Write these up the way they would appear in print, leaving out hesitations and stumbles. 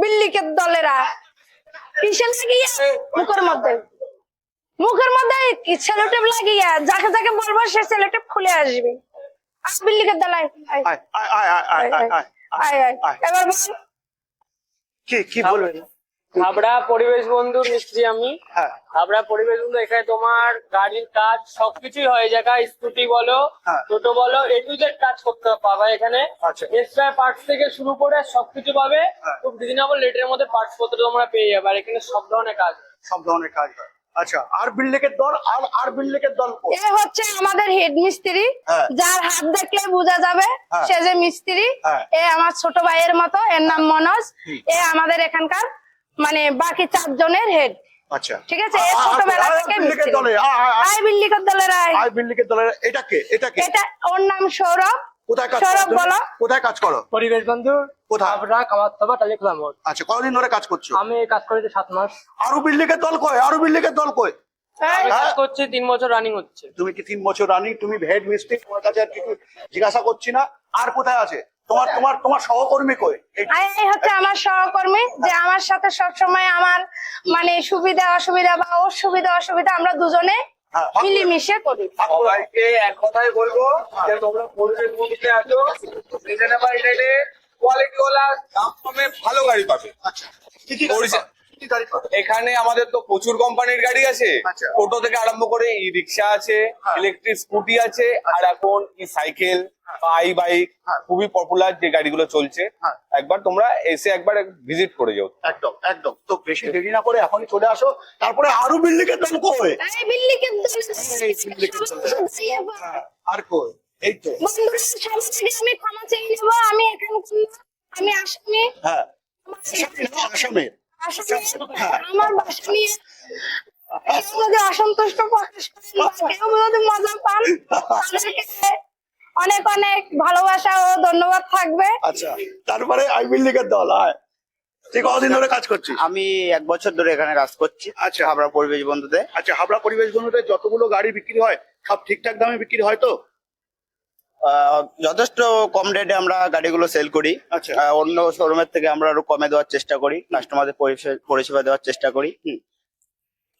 বিল্লিকের দলেরা কিসের লাগিয়ে মুখের মধ্যে সেলোটেপ লাগিয়ে যাকে যাকে বলবো সে সেলোটেপ খুলে আসবে। বিল্লিকের দলায় এবার কি বলবেন? হাবড়া পরিবেশ বন্ধুর মিস্ত্রি আমি। হাবড়া পরিবেশ বন্ধু, এখানে তোমার গাড়ির কাজ সবকিছুই হয়, জায়গায় স্কুটি বলো টোটো বলো এ টু জেড কাজ করতে পাবে এখানে। এক্সট্রা পার্টস থেকে শুরু করে সবকিছু পাবে, খুব রিজনেবল রেটের মধ্যে পার্টস পত্র তোমরা পেয়ে যাবে। আর এখানে সব ধরনের কাজ হয়। আচ্ছা, আর বিল্ডিকের দল আর বিল্ডিকের দল এ হচ্ছে আমাদের হেড মিস্ত্রি, যার হাত দেখলে বোঝা যাবে সে যে মিস্ত্রি। এ আমার ছোট ভাইয়ের মতো, এর নাম মনোজ। এ আমাদের এখানকার মানে বাকি 4 জনের হেড। আচ্ছা, ঠিক আছে। এ ছোটবেলা থেকে বিল্ডিকের দলে বিল্লিকের দলের বিল্ডিকের দলের এটা ওর নাম সৌরভ। কোথায় কাজ সৌরভ বলো। কোথায় কাজ করো? পরিবেশ বন্ধু কোথায়? হাবড়া কামাতসভা টালিখলা মোড়। আচ্ছা, কতদিন ধরে কাজ করছো? আমি কাজ করেছি 7 মাস। আরো বিল্ডিকের দল কই? আমি কাজ করছি 3 বছর রানিং হচ্ছে। তুমি কি 3 বছর রানিং? তুমি হেড মিস্ত্রি, তোমার কাছে আর কিছু জিজ্ঞাসা করছি না। আর কোথায় আছে তোমার সহকর্মী কই? এই হচ্ছে আমার সহকর্মী, যে আমার সাথে সবসময় আমার মানে সুবিধা অসুবিধা বা ওর সুবিধা অসুবিধা আমরা দুজনে মিলেমিশে করি। সবাইকে এক কথাই বলবো যে তোমরা পরিবেশ বন্ধুতে আছো, রিজনেবল রেটে কোয়ালিটি ওয়ালা দাম কমে ভালো গাড়ি পাবে। আচ্ছা, কি গাড়ি পাবে? এখানে আমাদের তো প্রচুর কোম্পানির গাড়ি আছে, টোটো থেকে আরম্ভ করে ই রিক্সা আছে, ইলেকট্রিক স্কুটি আছে, আর এখন ই সাইকেল আই বাইক খুবই পপুলার যে গাড়িগুলো চলছে। একবার তোমরা এসে একবার ভিজিট করে যাও। একদম তো বেশি দেরি না করে এখনই চলে আসো। তারপরে আরো বিল্ডিকের দল কই? আর কই? এই তো আমি ক্ষমা চেয়ে নেবো। আমি আসামি। আসামের আমার বাসা নিয়ে কেউ যদি অসন্তুষ্ট প্রকাশ করেন, কেউ যদি মজা পান, তাদেরকে অনেক অনেক ভালোবাসা ও ধন্যবাদ থাকবে। আচ্ছা, তারপরে আই বিল্ডিকের দল তুই কতদিন ধরে কাজ করছিস? আমি 1 বছর ধরে এখানে কাজ করছি। আচ্ছা, হাবড়া পরিবেশ বন্ধুতে। আচ্ছা, হাবড়া পরিবেশ বন্ধুতে যতগুলো গাড়ি বিক্রি হয় সব ঠিকঠাক দামে বিক্রি হয় তো? যথেষ্ট কম রেটে আমরা গাড়িগুলো সেল করি। আচ্ছা, অন্য শোরুমের থেকে আমরা আরো কমে দেওয়ার চেষ্টা করি, কাস্টমারদের পরিষেবা দেওয়ার চেষ্টা করি।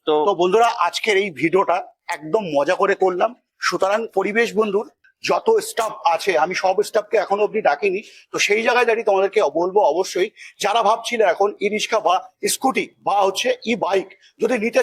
তো বন্ধুরা, আজকের এই ভিডিওটা একদম মজা করে করলাম। সুতরাং পরিবেশ বন্ধুর যত স্টাফ আছে, আমি সব স্টাফকে এখনো অব্দি ডাকিনি, তো সেই জায়গায় দাঁড়িয়ে তোমাদেরকে বলবো অবশ্যই যারা ভাবছিলে এখন ই রিক্সা বা স্কুটি বা হচ্ছে ই বাইক যদি নিতে